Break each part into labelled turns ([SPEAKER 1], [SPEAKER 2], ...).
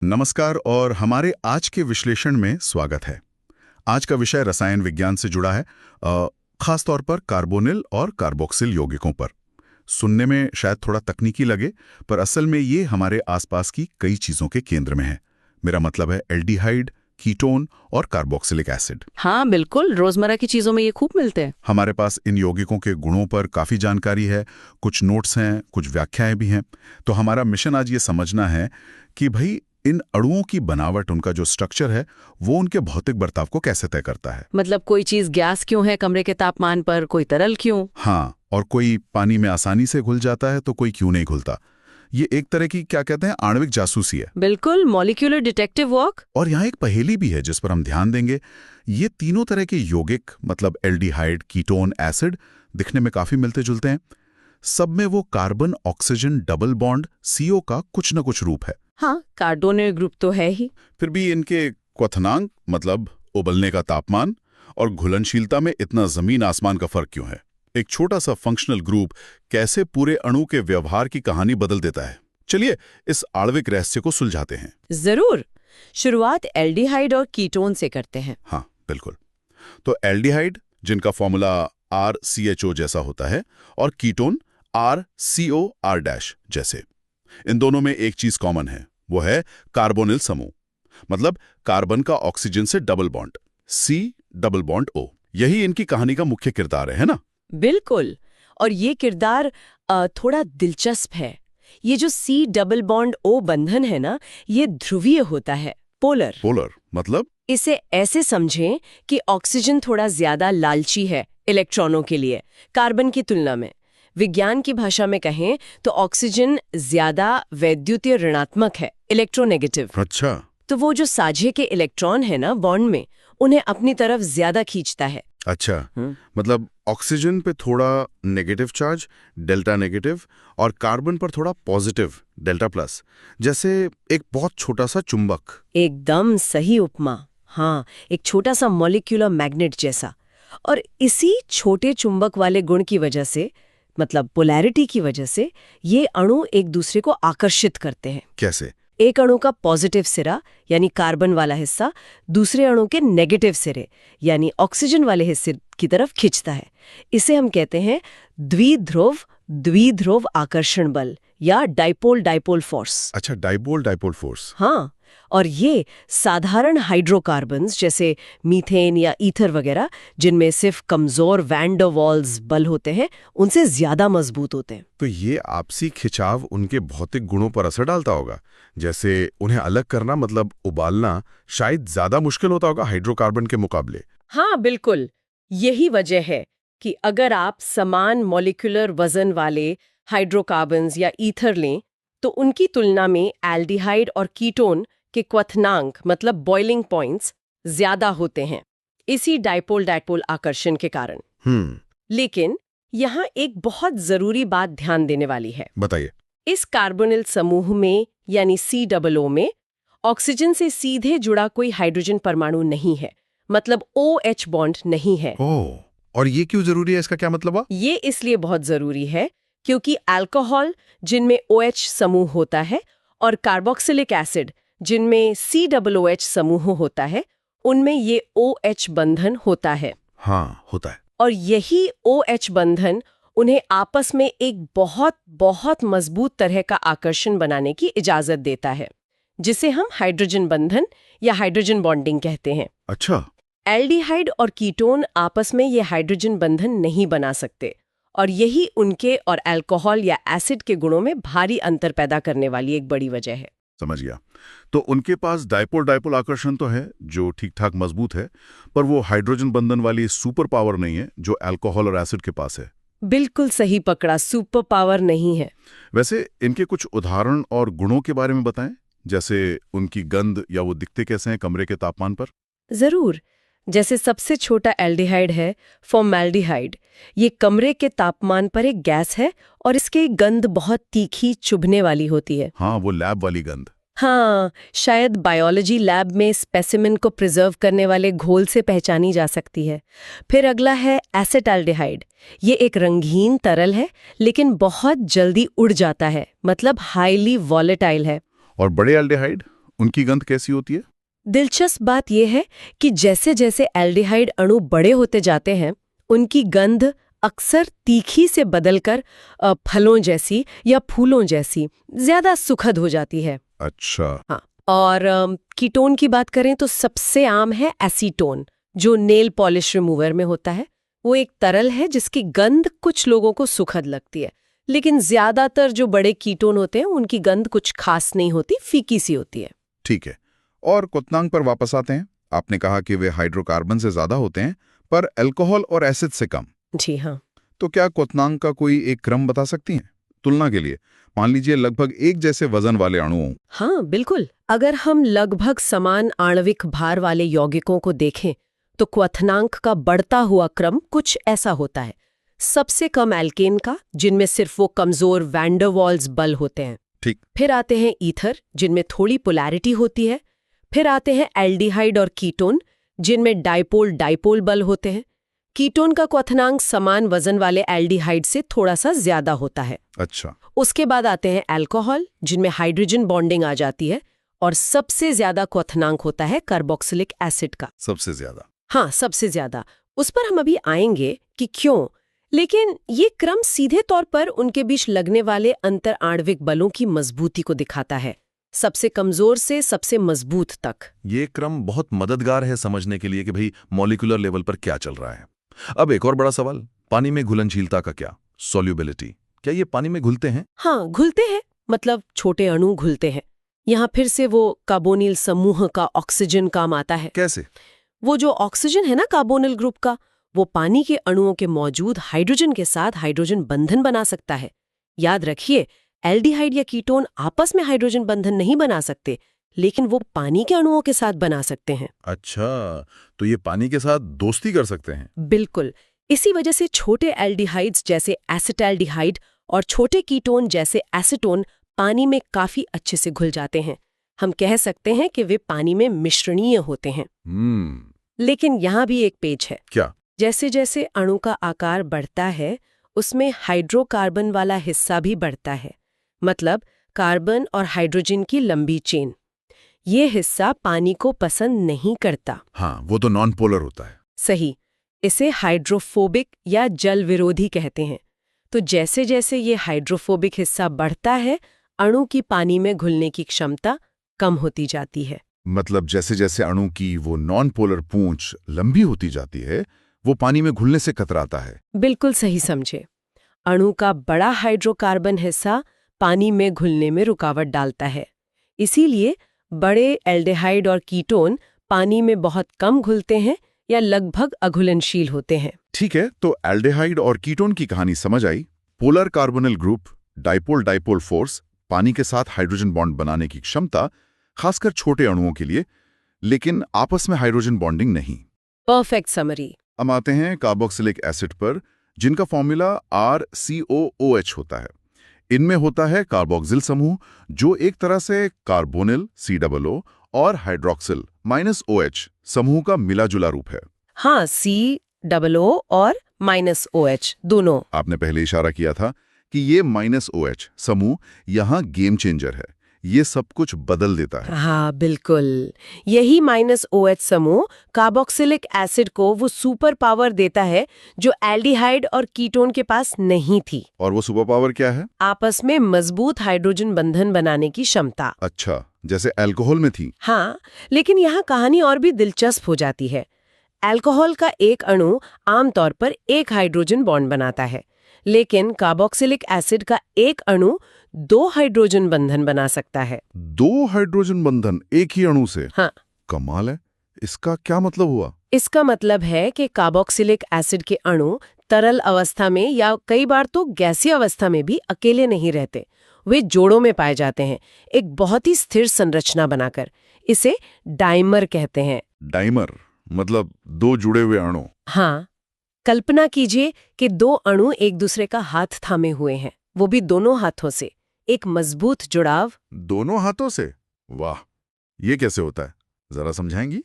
[SPEAKER 1] नमस्कार और हमारे आज के विश्लेषण में स्वागत है। आज का विषय रसायन विज्ञान से जुड़ा है, खास तौर पर कार्बोनिल और कार्बोक्सिल यौगिकों पर। सुनने में शायद थोड़ा तकनीकी लगे, पर असल में ये हमारे आसपास की कई चीजों के केंद्र में है। मेरा मतलब है एल्डिहाइड, कीटोन और कार्बोक्सिलिक एसिड।
[SPEAKER 2] हाँ बिल्कुल, रोजमर्रा की चीजों में ये खूब मिलते हैं।
[SPEAKER 1] हमारे पास इन यौगिकों के गुणों पर काफी जानकारी है, कुछ नोट्स हैं, कुछ व्याख्याएं भी हैं। तो हमारा मिशन आज ये समझना है कि भाई इन अणुओं की बनावट, उनका जो स्ट्रक्चर है, वो उनके भौतिक बर्ताव को कैसे तय करता है।
[SPEAKER 2] मतलब कोई चीज गैस क्यों है कमरे के तापमान पर, कोई तरल क्यों।
[SPEAKER 1] हाँ, और कोई पानी में आसानी से घुल जाता है तो कोई क्यों नहीं घुलता। ये एक तरह की, क्या कहते हैं, आणविक जासूसी है।
[SPEAKER 2] बिल्कुल, मॉलिक्यूलर डिटेक्टिव वर्क।
[SPEAKER 1] और यहाँ एक पहेली भी है जिस पर हम ध्यान देंगे। ये तीनों तरह के यौगिक, मतलब एल्डिहाइड, कीटोन, एसिड, दिखने में काफी मिलते जुलते हैं। सब में वो carbon oxygen double bond CO का कुछ न कुछ रूप है।
[SPEAKER 2] हाँ, कार्बोनिल ग्रुप तो है ही।
[SPEAKER 1] फिर भी इनके क्वथनांक, मतलब उबलने का तापमान और घुलनशीलता में इतना जमीन आसमान का फर्क क्यों है। एक छोटा सा फंक्शनल ग्रुप कैसे पूरे अणु के व्यवहार की कहानी बदल देता है। चलिए इस आणविक रहस्य को सुलझाते हैं।
[SPEAKER 2] जरूर। शुरुआत एल्डिहाइड और कीटोन से करते हैं।
[SPEAKER 1] हाँ बिल्कुल। तो एल्डिहाइड, जिनका फॉर्मूला RCHO जैसा होता है, और कीटोन RCOR- जैसे। इन दोनों में एक चीज कॉमन है, वो है कार्बोनिल समूह, मतलब कार्बन का ऑक्सीजन से double bond, C double bond O। यही इनकी कहानी का मुख्य किरदार है ना।
[SPEAKER 2] बिल्कुल। और ये किरदार थोड़ा दिलचस्प है। ये जो C डबल बॉन्ड O बंधन है ना, ये ध्रुवीय होता है, पोलर।
[SPEAKER 1] पोलर मतलब?
[SPEAKER 2] इसे ऐसे समझें कि ऑक्सीजन थोड़ा ज्यादा लालची है इलेक्ट्रॉनों के लिए कार्बन की तुलना में। विज्ञान की भाषा में कहें तो ऑक्सीजन ज्यादा वैद्युतीय ऋणात्मक है, इलेक्ट्रोनेगेटिव।
[SPEAKER 1] अच्छा।
[SPEAKER 2] तो वो जो साझे के इलेक्ट्रॉन है ना बॉन्ड में, उन्हें अपनी तरफ ज्यादा खींचता है।
[SPEAKER 1] अच्छा, मतलब ऑक्सीजन पे थोड़ा नेगेटिव चार्ज, डेल्टा नेगेटिव, और कार्बन पर थोड़ा पॉजिटिव, डेल्टा प्लस, जैसे एक बहुत छोटा सा चुंबक।
[SPEAKER 2] एकदम सही उपमा। हाँ, एक छोटा सा मॉलिक्यूलर मैग्नेट जैसा। और इसी छोटे चुंबक वाले गुण की वजह से, मतलब पोलैरिटी की वजह से, ये अणु एक दूसरे को आकर्षित करते हैं।
[SPEAKER 1] कैसे?
[SPEAKER 2] एक अणु का पॉजिटिव सिरा यानी कार्बन वाला हिस्सा दूसरे अणु के नेगेटिव सिरे यानी ऑक्सीजन वाले हिस्से की तरफ खींचता है। इसे हम कहते हैं द्विध्रुव आकर्षण बल या डाइपोल डाइपोल फोर्स।
[SPEAKER 1] अच्छा, डाइपोल डाइपोल फोर्स।
[SPEAKER 2] हाँ, और ये साधारण हाइड्रोकार्बन्स जैसे मीथेन या ईथर वगैरह, जिनमें सिर्फ कमजोर वैन डर वाल्स बल होते हैं, उनसे ज्यादा मजबूत होते हैं।
[SPEAKER 1] तो ये आपसी खिंचाव उनके भौतिक गुणों पर असर डालता होगा। जैसे उन्हें अलग करना, मतलब उबालना, शायद ज्यादा मुश्किल होता होगा हाइड्रोकार्बन के मुकाबले।
[SPEAKER 2] हाँ बिल्कुल, यही वजह है कि अगर आप समान मॉलिक्यूलर वजन वाले हाइड्रोकार्बन्स या ईथर लें, तो उनकी तुलना में एल्डिहाइड और कीटोन के क्वथनांक, मतलब बॉइलिंग पॉइंट्स, ज्यादा होते हैं, इसी डाइपोल डाइपोल आकर्षण के कारण। लेकिन यहाँ एक बहुत जरूरी बात ध्यान देने वाली है।
[SPEAKER 1] बताइए।
[SPEAKER 2] इस कार्बोनिल समूह में यानी COO में ऑक्सीजन से सीधे जुड़ा कोई हाइड्रोजन परमाणु नहीं है, मतलब OH बॉन्ड नहीं है।
[SPEAKER 1] ओह, और ये क्यों जरूरी है? इसका क्या मतलब है?
[SPEAKER 2] ये इसलिए बहुत जरूरी है क्योंकि अल्कोहल, जिनमें OH समूह होता है, और कार्बोक्सिलिक एसिड, जिनमें COOH समूह होता है, उनमें ये OH बंधन होता है।
[SPEAKER 1] हाँ, होता है।
[SPEAKER 2] और यही OH बंधन उन्हें आपस में एक बहुत बहुत मजबूत तरह का आकर्षण बनाने की इजाजत देता है, जिसे हम हाइड्रोजन बंधन या हाइड्रोजन बॉन्डिंग कहते हैं।
[SPEAKER 1] अच्छा।
[SPEAKER 2] एल्डिहाइड और कीटोन आपस में ये हाइड्रोजन बंधन नहीं बना सकते, और यही उनके और अल्कोहल या एसिड के गुणों में भारी अंतर पैदा करने वाली एक बड़ी वजह है।
[SPEAKER 1] समझ गया। तो उनके पास डाइपोल डाइपोल आकर्षण तो है, जो ठीक ठाक मजबूत है, पर वो हाइड्रोजन बंधन वाली सुपर पावर नहीं है जो अल्कोहल और एसिड के पास है।
[SPEAKER 2] बिल्कुल सही पकड़ा, सुपर पावर नहीं है।
[SPEAKER 1] वैसे इनके कुछ उदाहरण और गुणों के बारे में बताएं, जैसे उनकी गंध या वो दिखते कैसे हैं कमरे के तापमान पर।
[SPEAKER 2] जरूर। जैसे सबसे छोटा एल्डिहाइड है फॉर्मल्डिहाइड। ये कमरे के तापमान पर एक गैस है और इसकी गंध बहुत तीखी, चुभने वाली होती है।
[SPEAKER 1] हाँ, वो लैब वाली गंध।
[SPEAKER 2] हाँ, शायद बायोलॉजी लैब में स्पेसिमेन को प्रिजर्व करने वाले घोल से पहचानी जा सकती है। फिर अगला है एसिटाल्डिहाइड। ये एक रंगीन तरल है, लेकिन बहुत जल्दी उड़ जाता है, मतलब हाईली वॉलेटाइल है।
[SPEAKER 1] और बड़े एल्डिहाइड, उनकी गंध कैसी होती है?
[SPEAKER 2] दिलचस्प बात यह है कि जैसे जैसे एल्डिहाइड अणु बड़े होते जाते हैं, उनकी गंध अक्सर तीखी से बदलकर फलों जैसी या फूलों जैसी ज्यादा सुखद हो जाती है।
[SPEAKER 1] अच्छा।
[SPEAKER 2] हाँ, और कीटोन की बात करें तो सबसे आम है एसीटोन, जो नेल पॉलिश रिमूवर में होता है। वो एक तरल है जिसकी गंध कुछ लोगों को सुखद लगती है, लेकिन ज्यादातर जो बड़े कीटोन होते हैं उनकी गंध कुछ खास नहीं होती, फीकी सी होती है।
[SPEAKER 1] ठीक है, और क्वथनांक पर वापस आते हैं। आपने कहा कि वे हाइड्रोकार्बन से ज्यादा होते हैं पर अल्कोहल और एसिड से कम।
[SPEAKER 2] जी हाँ।
[SPEAKER 1] तो क्या क्वथनांक का कोई एक क्रम बता सकती हैं तुलना के लिए? मान लीजिए लगभग एक जैसे वजन वाले अणुओं।
[SPEAKER 2] हाँ बिल्कुल, अगर हम लगभग समान आणविक भार वाले यौगिकों को देखें तो क्वथनांक का बढ़ता हुआ क्रम कुछ ऐसा होता है। सबसे कम एल्केन का, जिनमें सिर्फ वो कमजोर वैन डर वाल्स बल होते हैं।
[SPEAKER 1] ठीक।
[SPEAKER 2] फिर आते हैं ईथर, जिनमें थोड़ी पोलैरिटी होती है। फिर आते हैं एल्डिहाइड और कीटोन, जिनमें डाइपोल डाइपोल बल होते हैं। कीटोन का क्वथनांक समान वजन वाले एल्डिहाइड से थोड़ा सा ज्यादा होता है।
[SPEAKER 1] अच्छा।
[SPEAKER 2] उसके बाद आते हैं अल्कोहल, जिनमें हाइड्रोजन बॉन्डिंग आ जाती है। और सबसे ज्यादा क्वथनांक होता है कार्बोक्सिलिक एसिड का।
[SPEAKER 1] सबसे ज्यादा?
[SPEAKER 2] हाँ, सबसे ज्यादा। उस पर हम अभी आएंगे कि क्यों, लेकिन ये क्रम सीधे तौर पर उनके बीच लगने वाले अंतर आणविक बलों की मजबूती को दिखाता है, सबसे कमजोर से सबसे मजबूत तक।
[SPEAKER 3] ये क्रम बहुत मददगार है समझने के लिए कि भाई मॉलिक्यूलर लेवल पर क्या चल रहा है। अब एक और बड़ा सवाल, पानी में घुलनशीलता का क्या? सॉल्युबिलिटी, क्या ये पानी में घुलते हैं?
[SPEAKER 2] हाँ, घुलते हैं, मतलब छोटे अणु घुलते हैं। यहाँ फिर से वो कार्बोनिल समूह का ऑक्सीजन काम आता है।
[SPEAKER 3] कैसे?
[SPEAKER 2] वो जो ऑक्सीजन है ना कार्बोनिल ग्रुप का, वो पानी के अणुओं के मौजूद हाइड्रोजन के साथ हाइड्रोजन बंधन बना सकता है। याद रखिए, एल्डिहाइड या कीटोन आपस में हाइड्रोजन बंधन नहीं बना सकते, लेकिन वो पानी के अणुओं के साथ बना सकते हैं।
[SPEAKER 3] अच्छा, तो ये पानी के साथ दोस्ती कर सकते हैं?
[SPEAKER 2] बिल्कुल। इसी वजह से छोटे एल्डिहाइड्स जैसे एसिटैल्डिहाइड और छोटे कीटोन जैसे एसीटोन पानी में काफी अच्छे से घुल जाते हैं। हम कह सकते हैं कि वे पानी में मिश्रणीय होते हैं। लेकिन यहाँ भी एक पेच है।
[SPEAKER 3] क्या?
[SPEAKER 2] जैसे जैसे अणु का आकार बढ़ता है, उसमें हाइड्रोकार्बन वाला हिस्सा भी बढ़ता है, मतलब कार्बन और हाइड्रोजन की लंबी चेन। ये हिस्सा पानी को पसंद नहीं करता।
[SPEAKER 1] हाँ, वो तो नॉन पोलर होता है।
[SPEAKER 2] सही, इसे हाइड्रोफोबिक या जल विरोधी कहते हैं। तो जैसे जैसे ये हाइड्रोफोबिक हिस्सा बढ़ता है, अणु की पानी में घुलने की क्षमता कम होती जाती है।
[SPEAKER 1] मतलब जैसे जैसे अणु की वो नॉन पोलर पूंछ लंबी होती जाती है, वो पानी में घुलने से कतराता है।
[SPEAKER 2] बिल्कुल सही समझे। अणु का बड़ा हाइड्रोकार्बन हिस्सा पानी में घुलने में रुकावट डालता है। इसीलिए बड़े एल्डिहाइड और कीटोन पानी में बहुत कम घुलते हैं या लगभग अघुलनशील होते हैं।
[SPEAKER 1] ठीक है, तो एल्डिहाइड और कीटोन की कहानी समझ आई। Polar carbonyl group, dipole dipole force, पानी के साथ हाइड्रोजन बॉन्ड बनाने की क्षमता, खासकर छोटे अणुओं के लिए, लेकिन आपस में हाइड्रोजन बॉन्डिंग नहीं।
[SPEAKER 2] Perfect summary.
[SPEAKER 1] हम आते हैं कार्बोक्सिलिक एसिड पर, जिनका फॉर्मूला RCOOH होता है। इनमें होता है कार्बोक्सिल समूह, जो एक तरह से कार्बोनिल COO और हाइड्रोक्सिल -OH समूह का मिला-जुला रूप है।
[SPEAKER 2] हाँ, COO और -OH दोनों।
[SPEAKER 1] आपने पहले इशारा किया था कि ये -OH समूह यहाँ गेम चेंजर है, ये सब कुछ बदल देता है।
[SPEAKER 2] हाँ बिल्कुल, यही -OH समूह कार्बोक्सिलिक एसिड को वो सुपर पावर देता है जो एल्डिहाइड और कीटोन के पास नहीं थी।
[SPEAKER 1] और वो सुपर पावर क्या है?
[SPEAKER 2] आपस में मजबूत हाइड्रोजन बंधन बनाने की क्षमता।
[SPEAKER 1] अच्छा, जैसे अल्कोहल में थी।
[SPEAKER 2] हाँ, लेकिन यहाँ कहानी और भी दिलचस्प हो जाती है। अल्कोहल का एक अणु आमतौर पर एक हाइड्रोजन बॉन्ड बनाता है, लेकिन कार्बोक्सिलिक एसिड का एक अणु 2 हाइड्रोजन बंधन बना सकता है।
[SPEAKER 1] 2 हाइड्रोजन बंधन एक ही अणु से?
[SPEAKER 2] हाँ।
[SPEAKER 1] कमाल है। इसका क्या मतलब हुआ?
[SPEAKER 2] इसका मतलब है कि कार्बोक्सिलिक एसिड के अणु तरल अवस्था में या कई बार तो गैसीय अवस्था में भी अकेले नहीं रहते, वे जोड़ों में पाए जाते हैं, एक बहुत ही स्थिर संरचना बनाकर। इसे डाइमर कहते हैं।
[SPEAKER 1] डाइमर मतलब 2 जुड़े हुए अणु?
[SPEAKER 2] हाँ, कल्पना कीजिए कि 2 अणु एक दूसरे का हाथ थामे हुए हैं, वो भी दोनों हाथों से। एक मजबूत जुड़ाव।
[SPEAKER 1] दोनों हाथों से? वाह, ये कैसे होता है, जरा समझाएंगी?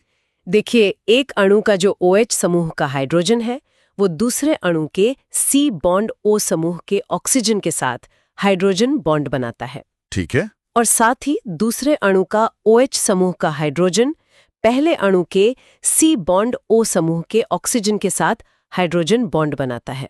[SPEAKER 2] देखिए, एक अणु का जो OH समूह का हाइड्रोजन है, वो दूसरे अणु के C बॉन्ड O समूह के ऑक्सीजन के साथ हाइड्रोजन बॉन्ड बनाता है।
[SPEAKER 1] ठीक है।
[SPEAKER 2] और साथ ही दूसरे अणु का OH समूह का हाइड्रोजन पहले अणु के C बॉन्ड O समूह के ऑक्सीजन के साथ हाइड्रोजन बॉन्ड बनाता है।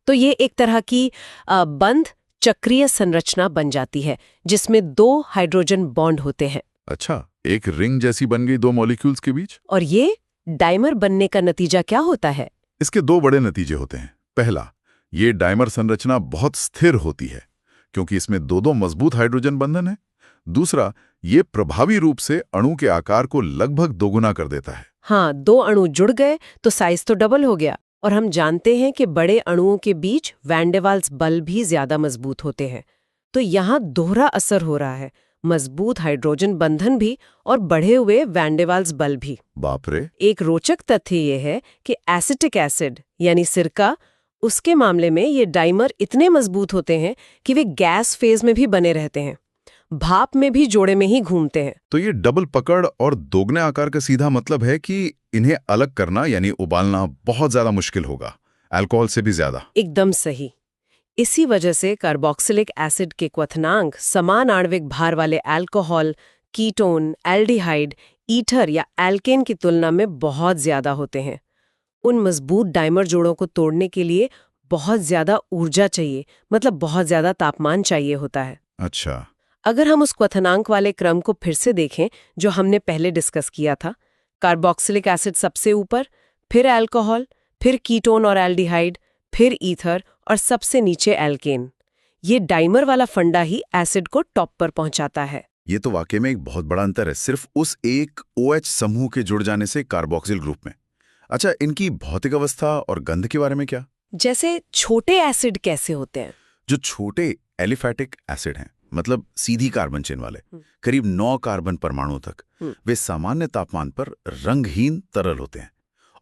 [SPEAKER 2] तो ये एक तरह की बंध चक्रीय संरचना बन जाती है जिसमें 2 हाइड्रोजन बॉन्ड होते हैं।
[SPEAKER 1] अच्छा, एक रिंग जैसी बन गई 2 मॉलिक्यूल्स के बीच।
[SPEAKER 2] और ये डाइमर बनने का नतीजा क्या होता है?
[SPEAKER 1] इसके 2 बड़े नतीजे होते हैं। पहला, ये डाइमर संरचना बहुत स्थिर होती है क्योंकि इसमें 2 मजबूत हाइड्रोजन बंधन है। दूसरा, ये प्रभावी रूप से अणु के आकार को लगभग दोगुना कर देता है।
[SPEAKER 2] हाँ, 2 अणु जुड़ गए तो साइज तो डबल हो गया। और हम जानते हैं कि बड़े अणुओं के बीच वैन डे वाल्स बल भी ज्यादा मजबूत होते हैं। तो यहाँ दोहरा असर हो रहा है, मजबूत हाइड्रोजन बंधन भी और बढ़े हुए वैन डे वाल्स बल भी।
[SPEAKER 1] बाप रे।
[SPEAKER 2] एक रोचक तथ्य ये है कि एसिटिक एसिड यानी सिरका, उसके मामले में ये डाइमर इतने मजबूत होते हैं कि वे गैस फेज में भी बने रहते हैं, भाप में भी जोड़े में ही घूमते हैं।
[SPEAKER 1] तो ये डबल पकड़ और दोगुने आकार का सीधा मतलब है कि इन्हें अलग करना यानी उबालना बहुत ज्यादा मुश्किल होगा, अल्कोहल से भी ज्यादा।
[SPEAKER 2] एकदम सही। इसी वजह से कार्बोक्सिलिक एसिड के क्वथनांक समान आणविक भार वाले अल्कोहल, कीटोन, एल्डिहाइड, ईथर या एल्केन की तुलना में बहुत ज्यादा होते हैं। उन मजबूत डाइमर जोड़ों को तोड़ने के लिए बहुत ज्यादा ऊर्जा चाहिए, मतलब बहुत ज्यादा तापमान चाहिए होता है।
[SPEAKER 1] अच्छा।
[SPEAKER 2] अगर हम उस क्वथनांक वाले क्रम को फिर से देखें जो हमने पहले डिस्कस किया था, कार्बोक्सिलिक एसिड सबसे ऊपर, फिर अल्कोहल, फिर कीटोन और एल्डिहाइड, फिर ईथर और सबसे नीचे एल्केन। ये डाइमर वाला फंडा ही एसिड को टॉप पर पहुंचाता है।
[SPEAKER 1] ये तो वाकई में एक बहुत बड़ा अंतर है, सिर्फ उस एक OH समूह के जुड़ जाने से कार्बोक्सिल ग्रुप में। अच्छा, इनकी भौतिक अवस्था और गंध के बारे में क्या?
[SPEAKER 2] जैसे छोटे एसिड कैसे होते हैं?
[SPEAKER 1] जो छोटे एलिफैटिक एसिड हैं, मतलब सीधी कार्बन चेन वाले, करीब 9 कार्बन परमाणुओं तक, वे सामान्य तापमान पर रंगहीन तरल होते हैं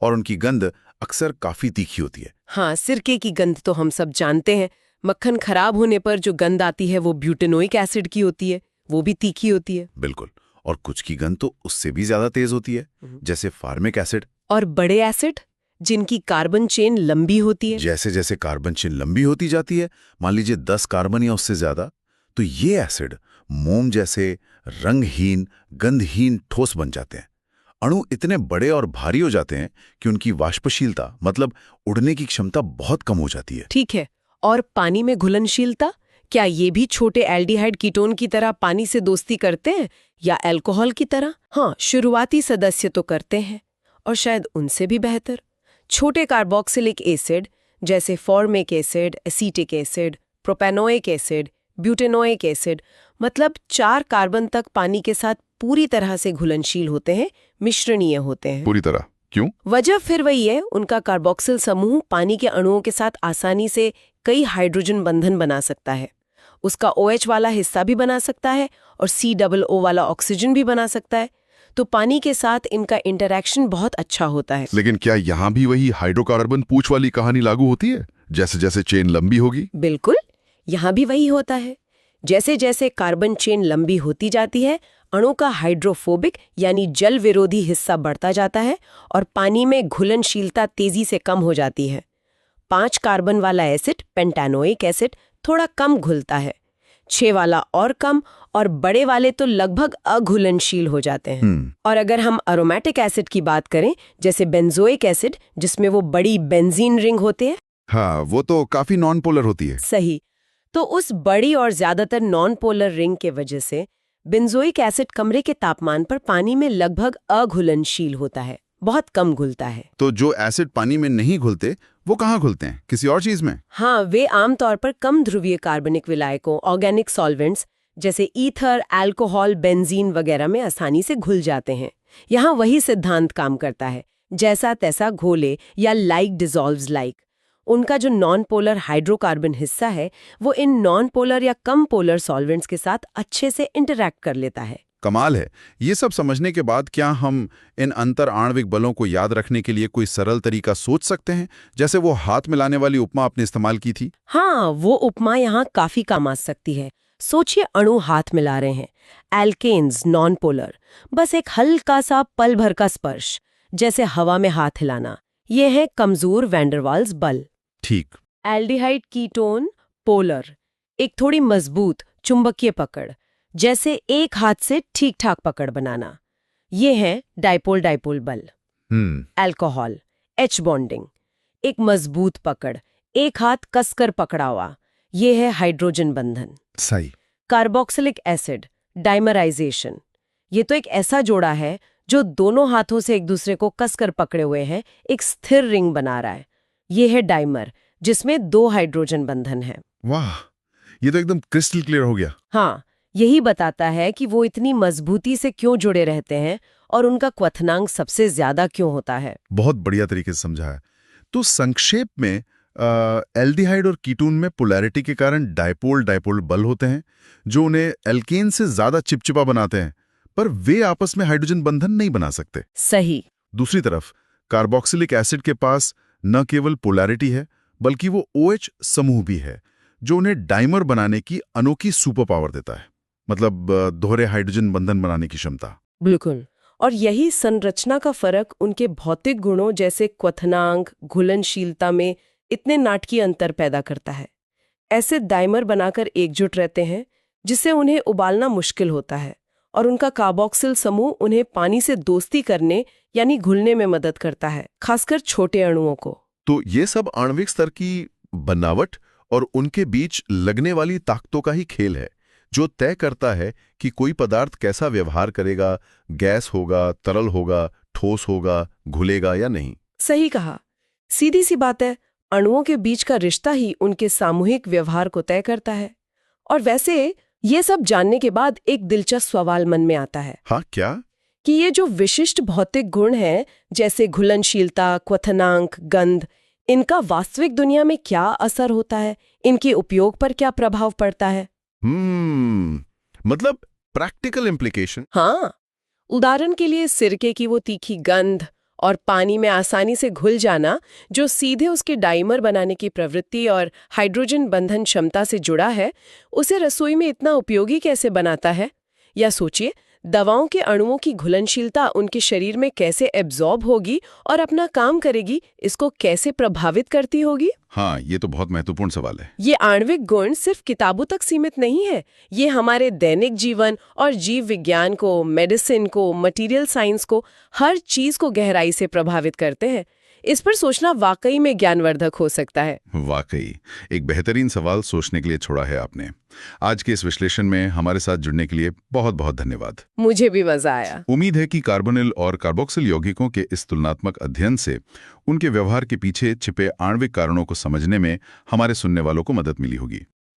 [SPEAKER 1] और उनकी गंध अक्सर काफी तीखी होती है।
[SPEAKER 2] हाँ, सिरके की गंध तो हम सब जानते हैं। मक्खन खराब होने पर जो गंध आती है वो ब्यूटेनोइक एसिड की होती है, वो भी तीखी होती है।
[SPEAKER 1] बिल्कुल। और कुछ की गंध तो उससे भी ज्यादा तेज होती है, जैसे फार्मिक एसिड।
[SPEAKER 2] और बड़े एसिड जिनकी कार्बन चेन लंबी होती है,
[SPEAKER 1] जैसे जैसे कार्बन चेन लंबी होती जाती है, मान लीजिए 10 कार्बन या उससे ज्यादा, तो ये एसिड मोम जैसे रंगहीन, गंधहीन ठोस बन जाते हैं। अणु इतने बड़े और भारी हो जाते हैं कि उनकी वाष्पशीलता, मतलब उड़ने की क्षमता बहुत कम हो जाती है।
[SPEAKER 2] ठीक है। और पानी में घुलनशीलता, क्या ये भी छोटे एल्डिहाइड कीटोन की तरह पानी से दोस्ती करते हैं या अल्कोहल की तरह? हाँ, शुरुआती सदस्य तो करते हैं और शायद उनसे भी बेहतर। छोटे कार्बोक्सिलिक एसिड जैसे formic acid, acetic acid, propanoic acid, butanoic acid, मतलब 4 कार्बन तक पानी के साथ पूरी तरह से घुलनशील होते हैं, मिश्रणीय होते हैं।
[SPEAKER 1] पूरी तरह? क्यों?
[SPEAKER 2] वजह फिर वही है, उनका कार्बोक्सिल समूह पानी के अणुओं के साथ आसानी से कई हाइड्रोजन बंधन बना सकता है। उसका OH वाला हिस्सा भी बना सकता है और COO वाला ऑक्सीजन भी बना सकता है। तो पानी के साथ इनका इंटरैक्शन बहुत अच्छा होता है।
[SPEAKER 1] लेकिन क्या यहाँ भी वही हाइड्रोकार्बन पूंछ वाली कहानी लागू होती है, जैसे जैसे चेन लंबी होगी?
[SPEAKER 2] बिल्कुल, यहाँ भी वही होता है। जैसे जैसे कार्बन चेन लंबी होती जाती है, अणु का हाइड्रोफोबिक यानी जल विरोधी हिस्सा बढ़ता जाता है और पानी में घुलनशीलता तेजी से कम हो जाती है। 5 कार्बन वाला एसिड, पेंटानोइक एसिड, थोड़ा कम घुलता है, 6 वाला और कम, और बड़े वाले तो लगभग अघुलनशील हो जाते हैं। और अगर हम अरोमेटिक एसिड की बात करें, जैसे बेंजोइक एसिड, जिसमें वो बड़ी बेंजीन रिंग होती है,
[SPEAKER 1] हाँ, वो तो काफी नॉन पोलर होती है।
[SPEAKER 2] सही। तो उस बड़ी और ज्यादातर नॉन पोलर रिंग के वजह से बेंजोइक एसिड कमरे के तापमान पर पानी में लगभग अघुलनशील होता है, बहुत कम घुलता है।
[SPEAKER 1] तो जो एसिड पानी में नहीं घुलते, वो कहाँ घुलते हैं? किसी और चीज में?
[SPEAKER 2] हाँ, वे आमतौर पर कम ध्रुवीय कार्बनिक विलायकों, ऑर्गेनिक सॉल्वेंट्स जैसे ईथर, अल्कोहल, बेंजीन वगैरह में आसानी से घुल जाते हैं। यहाँ वही सिद्धांत काम करता है, जैसा तैसा घोले या लाइक डिसॉल्व्स लाइक। उनका जो नॉन पोलर हाइड्रोकार्बन हिस्सा है वो इन नॉन पोलर या कम पोलर सॉल्वेंट्स के साथ अच्छे से इंटरैक्ट कर लेता है।
[SPEAKER 1] कमाल है। ये सब समझने के बाद क्या हम इन अंतर आणविक बलों को याद रखने के लिए कोई सरल तरीका सोच सकते हैं, जैसे वो हाथ मिलाने वाली उपमा आपने इस्तेमाल की थी?
[SPEAKER 2] हाँ, वो उपमा यहाँ काफी काम आ सकती है। सोचिए, अणु हाथ मिला रहे हैं, एल्केन्स नॉन पोलर, बस एक हल्का सा पल भर का स्पर्श, जैसे हवा में हाथ हिलाना, ये है कमजोर वैन डर वाल्स बल।
[SPEAKER 1] ठीक।
[SPEAKER 2] एल्डिहाइड कीटोन पोलर, एक थोड़ी मजबूत चुंबकीय पकड़, जैसे एक हाथ से ठीक ठाक पकड़ बनाना। ये है डाइपोल डाइपोल बल। अल्कोहल, एच बॉन्डिंग, एक मजबूत पकड़, एक हाथ कसकर पकड़ा हुआ, ये है हाइड्रोजन बंधन।
[SPEAKER 1] सही।
[SPEAKER 2] कार्बोक्सिलिक एसिड, डाइमराइजेशन, ये तो एक ऐसा जोड़ा है जो दोनों हाथों से एक दूसरे को कसकर पकड़े हुए हैं, एक स्थिर रिंग बना रहा है। ये है डाइमर, जिसमें 2 हाइड्रोजन बंधन हैं।
[SPEAKER 1] वाह, ये तो एकदम क्रिस्टल क्लियर हो गया।
[SPEAKER 2] हाँ, यही बताता है कि वो इतनी मजबूती से क्यों जुड़े रहते हैं और उनका क्वथनांक सबसे ज्यादा क्यों होता है।
[SPEAKER 1] बहुत बढ़िया तरीके से समझा है। तो संक्षेप में एल्डिहाइड और कीटोन में पोलैरिटी के कारण डाइपोल डाइपोल बल होते हैं जो उन्हें एल्केन से ज्यादा चिपचिपा बनाते हैं, पर वे आपस में हाइड्रोजन बंधन नहीं बना सकते।
[SPEAKER 2] सही।
[SPEAKER 1] दूसरी तरफ कार्बोक्सिलिक एसिड के पास न केवल पोलैरिटी है बल्कि वो OH समूह भी है जो उन्हें डाइमर बनाने की अनोखी सुपर पावर देता है, मतलब दोहरे हाइड्रोजन बंधन बनाने की क्षमता।
[SPEAKER 2] बिल्कुल। और यही संरचना का फर्क उनके भौतिक गुणों जैसे क्वथनांक, घुलनशीलता में इतने नाटकीय अंतर पैदा करता है। ऐसे डाइमर बनाकर एकजुट रहते हैं जिससे उन्हें उबालना मुश्किल होता है और उनका कार्बोक्सिल समूह उन्हें पानी से दोस्ती करने यानी घुलने में मदद करता है, खासकर छोटे अणुओं को।
[SPEAKER 3] तो ये सब आणविक स्तर की बनावट और उनके बीच लगने वाली ताकतों का ही खेल है जो तय करता है कि कोई पदार्थ कैसा व्यवहार करेगा, गैस होगा, तरल होगा, ठोस होगा, घुलेगा या नहीं।
[SPEAKER 2] सही कहा। सीधी सी बात है, अणुओं के बीच का रिश्ता ही उनके सामूहिक व्यवहार को तय करता है। और वैसे ये सब जानने के बाद एक दिलचस्प सवाल मन में आता है।
[SPEAKER 1] हाँ, क्या?
[SPEAKER 2] कि ये जो विशिष्ट भौतिक गुण हैं, जैसे घुलनशीलता, क्वथनांक, गंध, इनका वास्तविक दुनिया में क्या असर होता है? इनके उपयोग पर क्या प्रभाव पड़ता है?
[SPEAKER 3] मतलब प्रैक्टिकल इम्प्लीकेशन।
[SPEAKER 2] हाँ, उदाहरण के लिए सिरके की वो तीखी गंध और पानी में आसानी से घुल जाना जो सीधे उसके डाइमर बनाने की प्रवृत्ति और हाइड्रोजन बंधन क्षमता से जुड़ा है, उसे रसोई में इतना उपयोगी कैसे बनाता है? या सोचिए, दवाओं के अणुओं की घुलनशीलता उनके शरीर में कैसे एब्जॉर्ब होगी और अपना काम करेगी, इसको कैसे प्रभावित करती होगी?
[SPEAKER 1] हाँ, ये तो बहुत महत्वपूर्ण सवाल है।
[SPEAKER 2] ये आणविक गुण सिर्फ किताबों तक सीमित नहीं है, ये हमारे दैनिक जीवन और जीव विज्ञान को, मेडिसिन को, मटेरियल साइंस को, हर चीज को गहराई से प्रभावित करते हैं। इस पर सोचना वाकई में ज्ञानवर्धक हो सकता है।
[SPEAKER 1] वाकई एक बेहतरीन सवाल सोचने के लिए छोड़ा है आपने। आज के इस विश्लेषण में हमारे साथ जुड़ने के लिए बहुत बहुत धन्यवाद।
[SPEAKER 2] मुझे भी मजा आया।
[SPEAKER 1] उम्मीद है कि कार्बोनिल और कार्बोक्सिल यौगिकों के इस तुलनात्मक अध्ययन से उनके व्यवहार के पीछे छिपे आणविक कारणों को समझने में हमारे सुनने वालों को मदद मिली होगी।